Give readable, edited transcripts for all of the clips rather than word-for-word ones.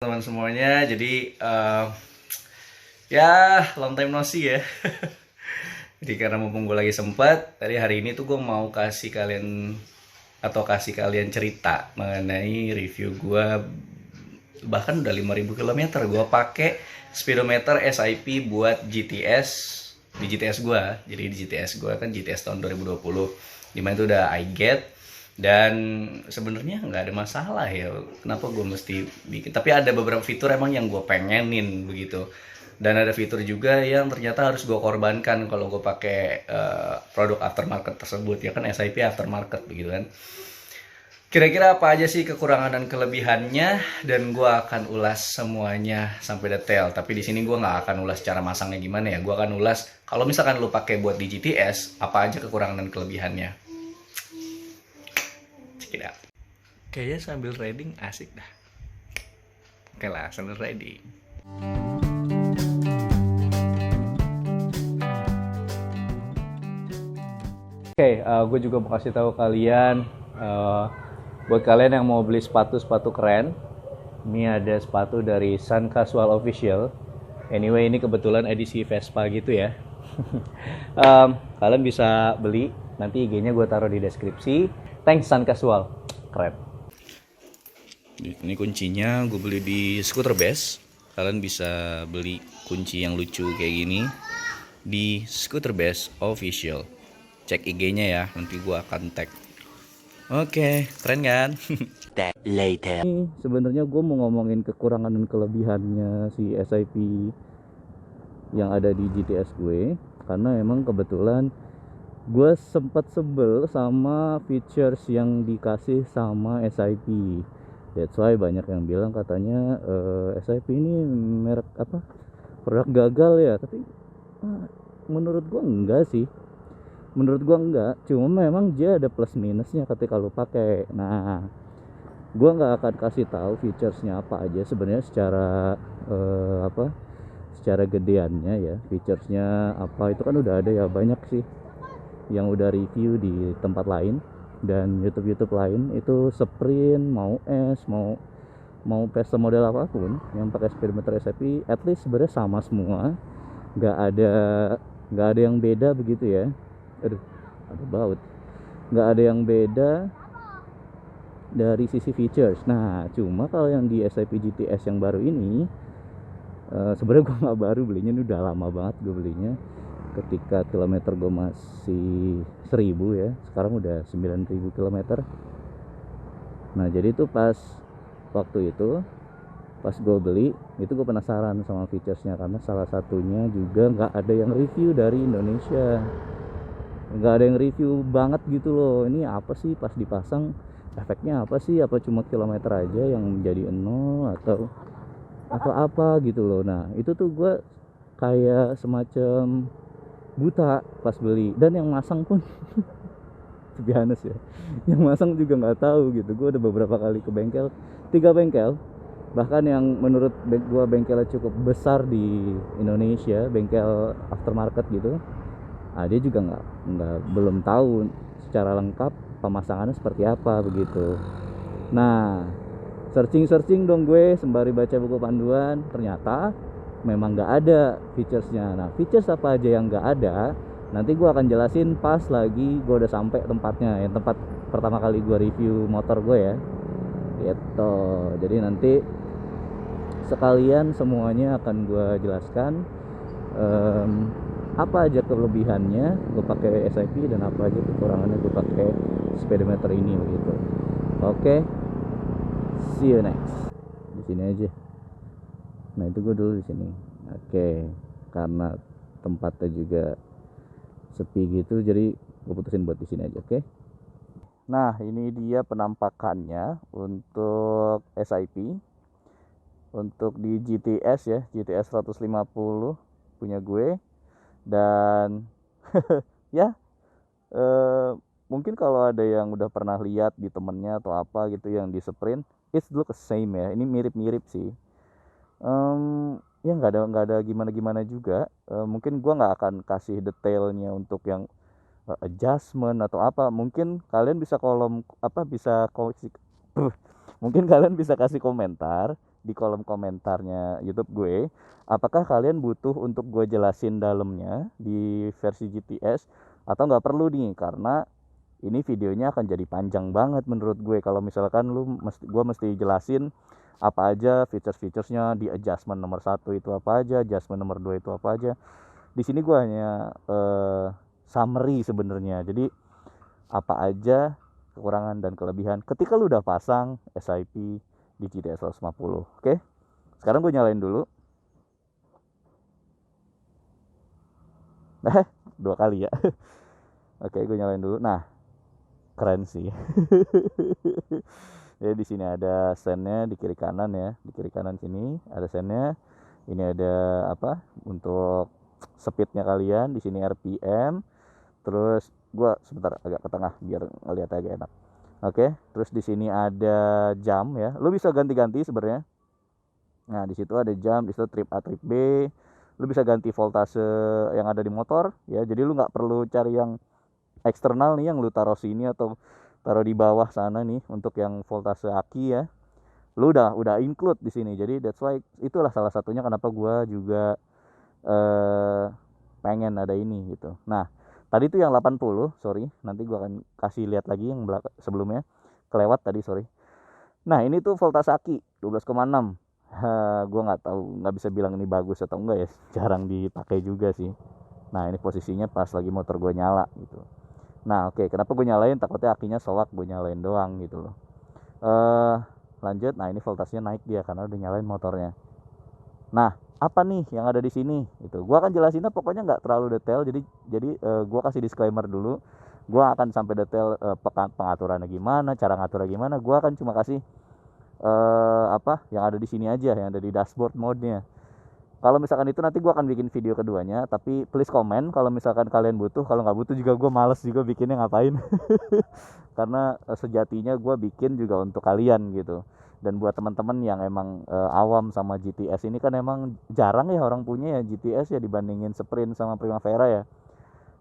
teman semuanya. Jadi ya long time no see ya. Jadi karena mumpung gue lagi sempat, tadi hari ini tuh gue mau kasih kalian cerita mengenai review gue. Bahkan udah 5.000 km gue pakai speedometer SIP buat GTS di GTS gue. Jadi di GTS gue kan GTS tahun 2020, dimana itu udah I get. Dan sebenarnya nggak ada masalah ya kenapa gue mesti bikin, tapi ada beberapa fitur emang yang gue pengenin begitu, dan ada fitur juga yang ternyata harus gue korbankan kalau gue pakai produk aftermarket tersebut, ya kan SIP aftermarket begitu kan. Kira-kira apa aja sih kekurangan dan kelebihannya, dan gue akan ulas semuanya sampai detail. Tapi di sini gue nggak akan ulas cara masangnya gimana ya, gue akan ulas kalau misalkan lu pakai buat di GTS apa aja kekurangan dan kelebihannya. Check it out. Kayaknya sambil riding asik dah. Oke lah, sambil riding. Oke, gue juga mau kasih tahu kalian, buat kalian yang mau beli sepatu keren, ini ada sepatu dari Sun Casual Official. Anyway, ini kebetulan edisi Vespa gitu ya. Kalian bisa beli, nanti IG-nya gue taruh di deskripsi. Thanks Sun Casual, keren. Ini kuncinya gue beli di Scooter Best. Kalian bisa beli kunci yang lucu kayak gini di Scooter Best Official. Cek IG-nya ya, nanti gue akan tag. Oke, keren kan? Later. Sebenarnya gue mau ngomongin kekurangan dan kelebihannya si SIP yang ada di GTS gue, karena emang kebetulan gue sempat sebel sama features yang dikasih sama SIP. That's why banyak yang bilang katanya SIP ini merek apa, produk gagal ya. Tapi menurut gue enggak sih. Menurut gua enggak, cuma memang dia ada plus minusnya ketika lu pakai. Nah, gua nggak akan kasih tahu featuresnya apa aja sebenarnya secara secara gedeannya ya. Featuresnya apa itu kan udah ada ya, banyak sih yang udah review di tempat lain dan YouTube lain. Itu Sprint, mau S, mau pesta model apapun yang pakai speedometer SIP, at least sebenarnya sama semua. nggak ada nggak ada yang beda begitu ya. Aduh, ada baut. Nggak ada yang beda dari sisi features. Nah, cuma kalau yang di SIP GTS yang baru ini, sebenarnya gue nggak baru belinya, ini udah lama banget gue belinya. Ketika kilometer gue masih 1000 ya, sekarang udah 9000 kilometer. Nah, jadi itu waktu itu pas gue beli itu gue penasaran sama featuresnya, karena salah satunya juga nggak ada yang review dari Indonesia. Nggak ada yang review banget gitu loh. Ini apa sih pas dipasang, efeknya apa sih, apa cuma kilometer aja yang menjadi nol atau apa gitu loh. Nah itu tuh gue kayak semacam buta pas beli, dan yang masang pun honest ya, yang masang juga nggak tahu gitu. Gue udah beberapa kali ke bengkel, 3 bengkel bahkan yang menurut gue bengkelnya cukup besar di Indonesia, bengkel aftermarket gitu. Dia juga belum tahu secara lengkap pemasangannya seperti apa begitu. Nah, searching dong gue sembari baca buku panduan, ternyata memang nggak ada featuresnya. Nah, features apa aja yang nggak ada, nanti gue akan jelasin pas lagi gue udah sampai tempatnya, yang tempat pertama kali gue review motor gue ya gitu. Jadi nanti sekalian semuanya akan gue jelaskan, apa aja kelebihannya gue pakai SIP dan apa aja kekurangannya gue pakai speedometer ini begitu. Oke, see you next. Di sini aja. Nah itu gue dulu di sini. Oke, karena tempatnya juga sepi gitu, jadi gue putusin buat di sini aja. Oke. Nah ini dia penampakannya untuk SIP. Untuk di GTS ya, GTS 150 punya gue. Dan ya mungkin kalau ada yang udah pernah lihat di temennya atau apa gitu yang di Sprint, it's look the same ya. Ini mirip-mirip sih. Ya nggak ada gimana juga. Mungkin gua nggak akan kasih detailnya untuk yang adjustment atau apa. Mungkin kalian bisa mungkin kalian bisa kasih komentar di kolom komentarnya YouTube gue, apakah kalian butuh untuk gue jelasin dalamnya di versi GTS atau nggak perlu nih, karena ini videonya akan jadi panjang banget menurut gue kalau misalkan gue mesti jelasin apa aja features-featuresnya di adjustment nomor 1 itu apa aja, adjustment nomor 2 itu apa aja. Di sini gue hanya summary sebenarnya. Jadi apa aja kekurangan dan kelebihan ketika lu udah pasang SIP di GTS 150. Oke, sekarang gue nyalain dulu. 2 kali ya. Oke, gue nyalain dulu. Nah, keren sih. Jadi di sini ada sennya di kiri kanan ya, di kiri kanan sini ada sennya. Ini ada apa untuk speednya kalian, di sini RPM. Terus gua sebentar agak ke tengah biar ngeliat agak enak. Oke, terus di sini ada jam ya. Lu bisa ganti-ganti sebenarnya. Nah, di situ ada jam, di situ trip A, trip B. Lu bisa ganti voltase yang ada di motor ya. Jadi lu nggak perlu cari yang eksternal nih yang lu taruh sini atau taruh di bawah sana nih untuk yang voltase aki ya. Lu udah include di sini. Jadi that's why itulah salah satunya kenapa gua juga pengen ada ini gitu. Nah, tadi tuh yang 80, sorry, nanti gua akan kasih lihat lagi yang sebelumnya. Kelewat tadi, sorry. Nah, ini tuh voltase aki 12,6. Gua nggak tahu, nggak bisa bilang ini bagus atau enggak ya. Jarang dipakai juga sih. Nah, ini posisinya pas lagi motor gue nyala gitu. Nah, oke, kenapa gue nyalain? Takutnya akinya soak, gue nyalain doang gitu loh. Lanjut. Nah, ini voltasenya naik dia karena udah nyalain motornya. Nah, apa nih yang ada di sini? Itu gue akan jelasinnya pokoknya nggak terlalu detail. Jadi gue kasih disclaimer dulu. Gue akan sampai detail pengaturannya gimana, cara ngaturnya gimana. Gue akan cuma kasih apa yang ada di sini aja, yang ada di dashboard mode-nya. Kalau misalkan itu nanti gue akan bikin video keduanya, tapi please komen kalau misalkan kalian butuh. Kalau nggak butuh juga gue males juga bikinnya, ngapain. Karena sejatinya gue bikin juga untuk kalian gitu. Dan buat teman-teman yang emang awam sama GTS ini kan emang jarang ya orang punya ya GTS ya dibandingin Sprint sama Primavera ya.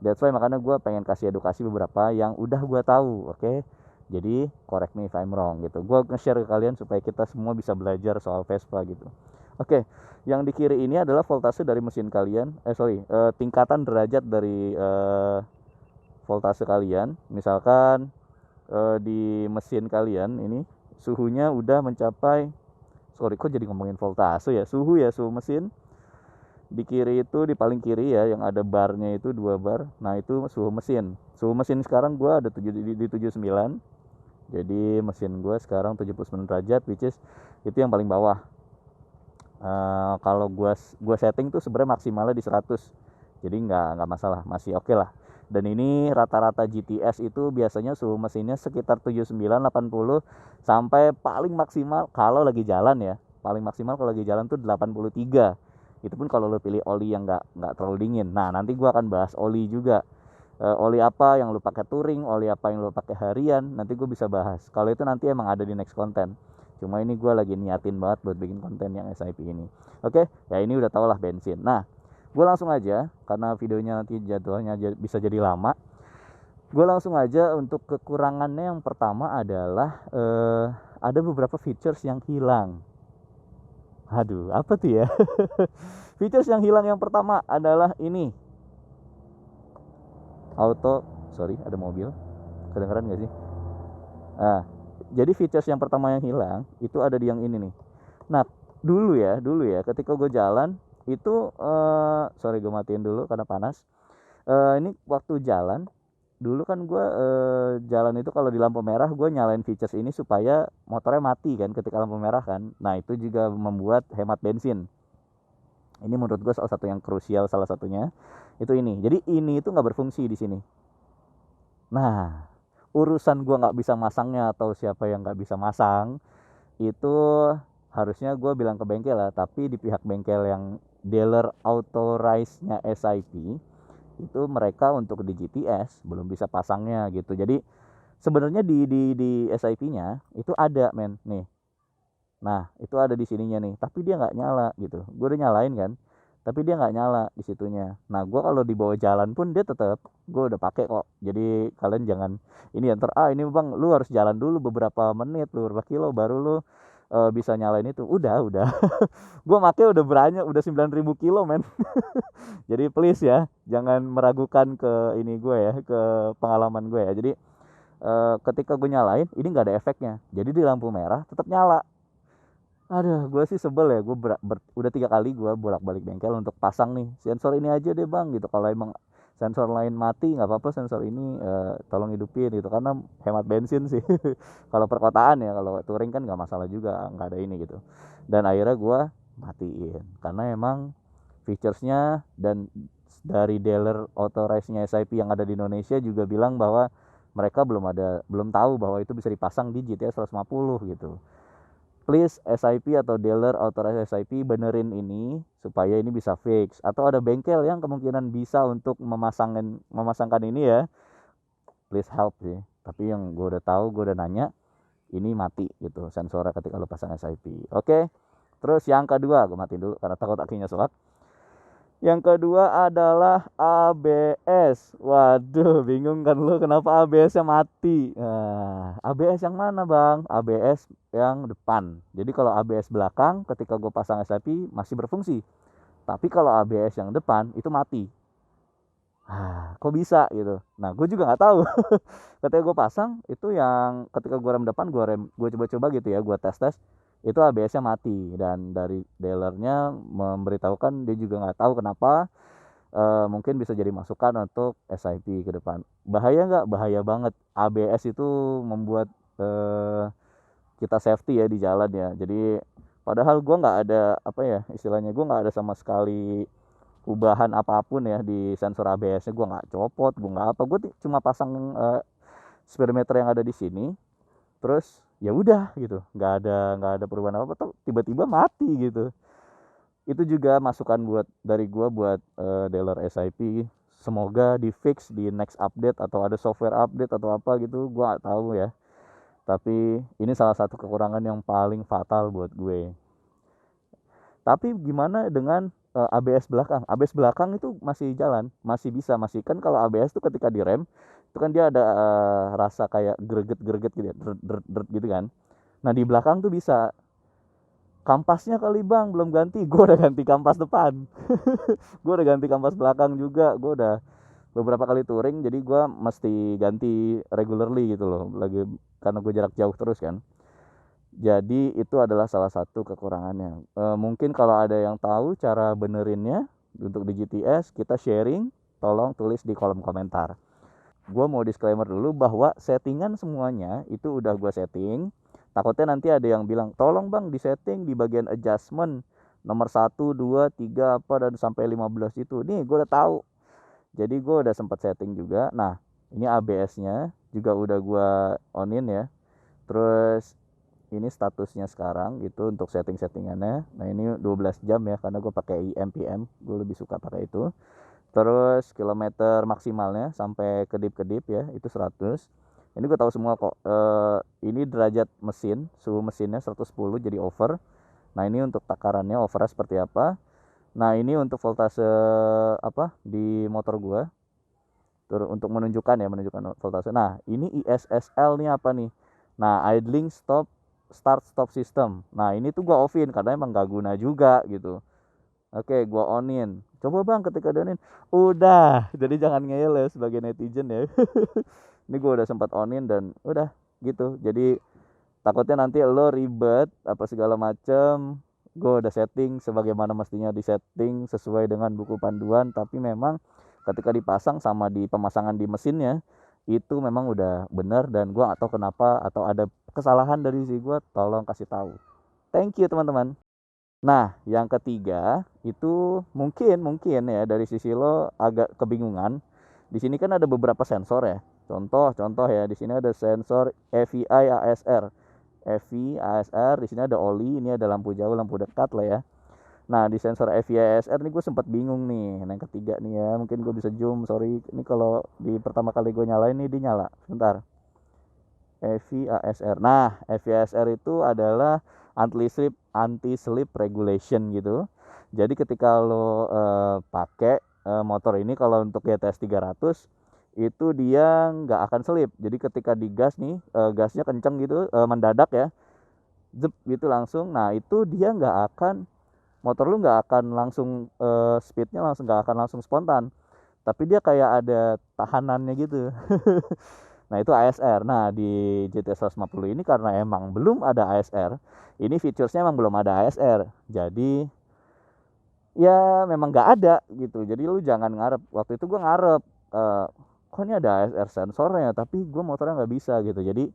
That's why makanya gue pengen kasih edukasi beberapa yang udah gue tahu, oke? Jadi correct me if I'm wrong gitu. Gue nge-share ke kalian supaya kita semua bisa belajar soal Vespa gitu. Oke, yang di kiri ini adalah voltase dari mesin kalian. Tingkatan derajat dari voltase kalian. Misalkan di mesin kalian ini suhunya udah mencapai, sorry kok jadi ngomongin voltase ya, suhu mesin. Di kiri itu, di paling kiri ya, yang ada barnya itu 2 bar. Nah, itu suhu mesin. Suhu mesin sekarang gue ada di 79. Jadi mesin gue sekarang 79 derajat, which is itu yang paling bawah. Kalau gua setting tuh sebenarnya maksimalnya di 100. Jadi nggak masalah, masih oke lah. Dan ini rata-rata GTS itu biasanya suhu mesinnya sekitar 79 80 sampai paling maksimal kalau lagi jalan ya. Paling maksimal kalau lagi jalan tuh 83. Itu pun kalau lo pilih oli yang nggak terlalu dingin. Nah, nanti gua akan bahas oli juga. Oli apa yang lo pakai touring, oli apa yang lo pakai harian, nanti gue bisa bahas. Kalau itu nanti emang ada di next konten. Cuma ini gue lagi niatin banget buat bikin konten yang SIP ini. Oke, ya ini udah tau lah bensin. Nah, gue langsung aja karena videonya nanti jadwalnya bisa jadi lama. Gue langsung aja untuk kekurangannya. Yang pertama adalah ada beberapa features yang hilang. Aduh, apa tuh ya? Features yang hilang yang pertama adalah ini. Ada mobil. Kedengeran gak sih? Nah, jadi features yang pertama yang hilang itu ada di yang ini nih. Nah, dulu ya ketika gue jalan itu sorry gue matiin dulu karena panas. Ini waktu jalan dulu kan gue jalan itu kalau di lampu merah gue nyalain features ini supaya motornya mati kan ketika lampu merah kan. Nah, itu juga membuat hemat bensin. Ini menurut gue salah satu yang krusial, salah satunya itu ini. Jadi ini itu nggak berfungsi di sini. Nah, urusan gue nggak bisa masangnya atau siapa yang nggak bisa masang itu harusnya gue bilang ke bengkel lah. Tapi di pihak bengkel yang dealer authorized-nya SIP itu mereka untuk di GTS belum bisa pasangnya gitu. Jadi sebenarnya di SIP-nya itu ada men nih. Nah, itu ada di sininya nih, tapi dia nggak nyala gitu. Gue udah nyalain kan, tapi dia nggak nyala di situnya. Nah, gue kalau dibawa jalan pun dia tetap, gue udah pakai kok. Jadi kalian jangan ini ini bang, lu harus jalan dulu beberapa menit, beberapa kilo baru lu bisa nyalain itu. Udah gue make udah banyak, udah 9.000 kilo men. Jadi please ya, jangan meragukan ke ini gue ya, ke pengalaman gue ya. Jadi ketika gue nyalain ini nggak ada efeknya, jadi di lampu merah tetap nyala. Aduh, gue sih sebel ya. Gue udah 3 kali gue bolak-balik bengkel untuk pasang nih sensor ini aja deh bang gitu. Kalau emang sensor lain mati nggak apa-apa, sensor ini tolong hidupin gitu, karena hemat bensin sih. Kalau perkotaan ya, kalau touring kan nggak masalah juga, nggak ada ini gitu. Dan akhirnya gue matiin karena emang featuresnya, dan dari dealer authorized-nya SIP yang ada di Indonesia juga bilang bahwa mereka belum tahu bahwa itu bisa dipasang di GTS 150 gitu. Please SIP atau dealer authorized SIP benerin ini supaya ini bisa fix, atau ada bengkel yang kemungkinan bisa untuk memasangkan ini ya, please help sih. Tapi yang gue udah tahu, gue udah nanya, ini mati gitu sensornya ketika lo pasang SIP. Oke. Terus yang kedua, gue matiin dulu karena takut akhirnya sholat. Yang kedua adalah ABS. Waduh, bingung kan lu kenapa ABS-nya mati? ABS yang mana bang? ABS yang depan. Jadi kalau ABS belakang ketika gue pasang SIP masih berfungsi. Tapi kalau ABS yang depan itu mati. Kok bisa gitu? Nah, gue juga nggak tahu. Ketika gue pasang itu, yang ketika gue rem depan, gue coba-coba gitu ya, gue tes itu ABS-nya mati, dan dari dealernya memberitahukan dia juga nggak tahu kenapa. Mungkin bisa jadi masukan untuk SIP ke depan. Bahaya nggak? Bahaya banget. ABS itu membuat kita safety ya di jalan ya. Jadi padahal gue nggak ada apa ya istilahnya, gue nggak ada sama sekali ubahan apapun ya di sensor ABS-nya. Gue nggak copot, gue nggak apa, gue cuma pasang speedometer yang ada di sini, terus ya udah gitu, nggak ada perubahan apa, tuh tiba-tiba mati gitu. Itu juga masukan dari gue buat dealer SIP, semoga di fix di next update atau ada software update atau apa gitu, gue nggak tahu ya. Tapi ini salah satu kekurangan yang paling fatal buat gue. Tapi gimana dengan ABS belakang? ABS belakang itu masih jalan, masih bisa, masih kan. Kalau ABS tuh ketika direm itu kan dia ada rasa kayak greget-greget gitu ya, dert gitu kan. Nah di belakang tuh bisa. Kampasnya kali bang belum ganti. Gue udah ganti kampas depan. Gue udah ganti kampas belakang juga. Gue udah beberapa kali touring, jadi gue mesti ganti regularly gitu loh, lagi karena gue jarak jauh terus kan. Jadi itu adalah salah satu kekurangannya. Mungkin kalau ada yang tahu cara benerinnya untuk di GTS, kita sharing, tolong tulis di kolom komentar. Gue mau disclaimer dulu bahwa settingan semuanya itu udah gue setting. Takutnya nanti ada yang bilang, tolong bang disetting di bagian adjustment nomor 1, 2, 3 apa dan sampai 15 itu. Nih gue udah tahu. Jadi gue udah sempat setting juga. Nah ini ABS-nya juga udah gue onin ya. Terus ini statusnya sekarang gitu untuk settingannya. Nah ini 12 jam ya, karena gue pakai IMPM, gue lebih suka pakai itu. Terus kilometer maksimalnya sampai kedip-kedip ya itu 100. Ini gue tahu semua kok. Ini derajat mesin, suhu mesinnya 110 jadi over. Nah ini untuk takarannya overnya seperti apa. Nah ini untuk voltase apa di motor gue. Terus untuk menunjukkan voltase. Nah ini ISSL nih apa nih. Nah idling start stop system. Nah ini tuh gue offin karena emang gak guna juga gitu. Oke, gue onin. Coba bang ketika onin, udah. Jadi jangan ngeyel ya sebagai netizen ya. Ini gue udah sempat onin dan udah gitu. Jadi takutnya nanti lo ribet apa segala macem. Gue udah setting sebagaimana mestinya disetting sesuai dengan buku panduan. Tapi memang ketika dipasang sama di pemasangan di mesinnya itu memang udah bener, dan gue gak tahu kenapa atau ada kesalahan dari si gue. Tolong kasih tahu. Thank you teman-teman. Nah, yang ketiga itu mungkin ya dari sisi lo agak kebingungan. Di sini kan ada beberapa sensor ya. Contoh ya, di sini ada sensor FEI ASR. FEI ASR, di sini ada oli, ini ada lampu jauh, lampu dekat lah ya. Nah, di sensor FEI ASR nih gue sempat bingung nih. Nah, yang ketiga nih ya, mungkin gue bisa zoom, sorry. Ini kalau di pertama kali gue nyalain nih dia nyala. Sebentar. FEI ASR. Nah, FEI ASR itu adalah anti-slip regulation gitu. Jadi ketika lo pakai motor ini, kalau untuk GTS 300 itu dia nggak akan slip. Jadi ketika digas nih, gasnya kenceng gitu, mendadak ya, zep gitu langsung. Nah itu dia nggak akan, motor lu nggak akan langsung speednya langsung nggak akan langsung spontan, tapi dia kayak ada tahanannya gitu. Nah itu ASR. Nah di GTS 150 ini karena emang belum ada ASR, ini featuresnya emang belum ada ASR, jadi ya memang nggak ada gitu. Jadi lu jangan ngarep. Waktu itu gue ngarep, kok ini ada ASR sensornya tapi gue motornya nggak bisa gitu. Jadi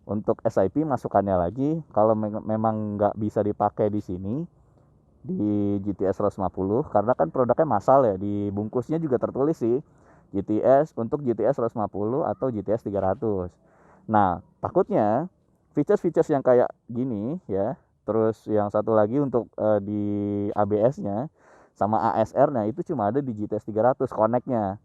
untuk SIP masukannya lagi, kalau memang nggak bisa dipakai di sini di GTS 150, karena kan produknya massal ya, di bungkusnya juga tertulis sih GTS, untuk GTS 150 atau GTS 300. Nah takutnya features-features yang kayak gini ya, terus yang satu lagi untuk di ABS-nya sama ASR-nya itu cuma ada di GTS 300 connect-nya.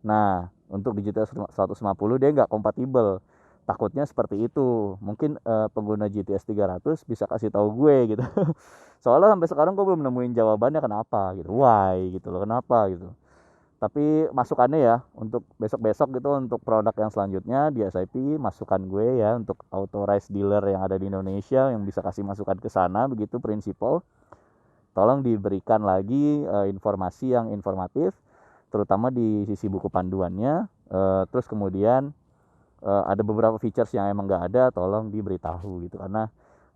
Nah untuk di GTS 150 dia nggak kompatibel. Takutnya seperti itu. Mungkin pengguna GTS 300 bisa kasih tahu gue gitu. Soalnya sampai sekarang gue belum nemuin jawabannya kenapa gitu. Why gitu loh, kenapa gitu. Tapi masukannya ya untuk besok-besok gitu, untuk produk yang selanjutnya di SIP, masukan gue ya untuk authorized dealer yang ada di Indonesia yang bisa kasih masukan ke sana begitu prinsipal. Tolong diberikan lagi informasi yang informatif, terutama di sisi buku panduannya. Terus kemudian ada beberapa features yang emang nggak ada, tolong diberitahu gitu, karena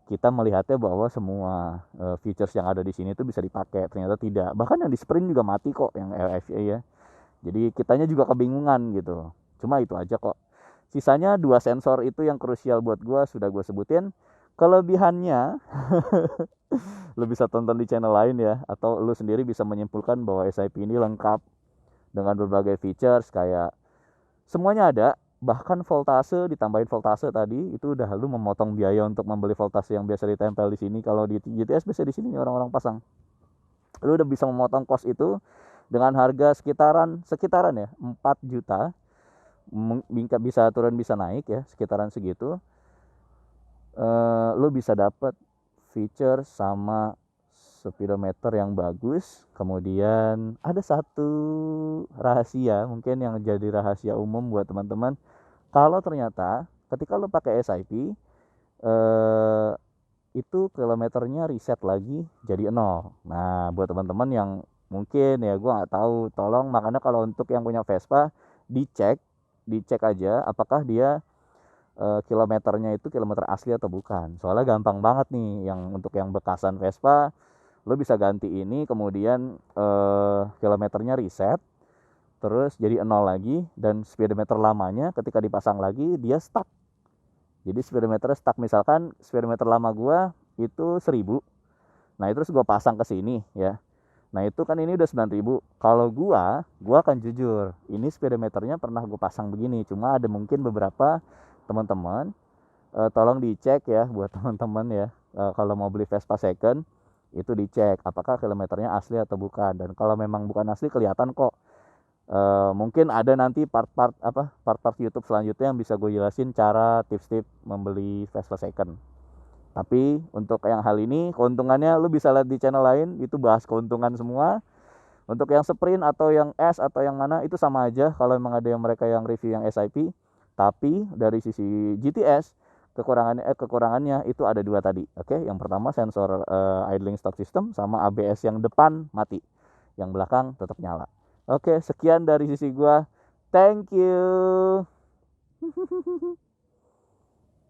kita melihatnya bahwa semua features yang ada di sini itu bisa dipakai, ternyata tidak. Bahkan yang di sprint juga mati kok yang LFA ya. Jadi kitanya juga kebingungan gitu. Cuma itu aja kok. Sisanya 2 sensor itu yang krusial buat gue sudah gue sebutin. Kelebihannya lu bisa tonton di channel lain ya, atau lu sendiri bisa menyimpulkan bahwa SIP ini lengkap dengan berbagai features kayak semuanya ada. Bahkan voltase, ditambahin voltase tadi itu udah lu memotong biaya untuk membeli voltase yang biasa ditempel di sini. Kalau di GTS biasa di sini orang-orang pasang, lu udah bisa memotong cost itu dengan harga sekitaran ya 4 juta. Bisa turun bisa naik ya, sekitaran segitu. Lu bisa dapat feature sama speedometer yang bagus. Kemudian ada satu rahasia mungkin yang jadi rahasia umum buat teman-teman, kalau ternyata ketika lu pakai SIP itu kilometernya reset lagi jadi 0. Nah buat teman-teman yang mungkin ya gue nggak tahu, tolong makanya kalau untuk yang punya Vespa dicek aja apakah dia kilometernya itu kilometer asli atau bukan. Soalnya gampang banget nih yang untuk yang bekasan Vespa, lo bisa ganti ini kemudian kilometernya reset terus jadi 0 lagi, dan speedometer lamanya ketika dipasang lagi dia stuck. Jadi speedometer stuck, misalkan speedometer lama gua itu 1000. Nah, itu terus gua pasang ke sini ya. Nah, itu kan ini udah 9000. Kalau gua akan jujur, ini speedometernya pernah gua pasang begini, cuma ada mungkin beberapa teman-teman tolong dicek ya buat teman-teman ya. Kalau mau beli Vespa second itu dicek apakah kilometernya asli atau bukan, dan kalau memang bukan asli kelihatan kok. Mungkin ada nanti part-part YouTube selanjutnya yang bisa gue jelasin cara tips-tips membeli Vespa second. Tapi untuk yang hal ini keuntungannya lu bisa lihat di channel lain, itu bahas keuntungan semua. Untuk yang sprint atau yang S atau yang mana itu sama aja kalau memang ada yang mereka yang review yang SIP. Tapi dari sisi GTS kekurangannya itu ada 2 tadi. Oke, yang pertama sensor idling stop system sama ABS yang depan mati, yang belakang tetap nyala. Oke, sekian dari sisi gua. Thank you.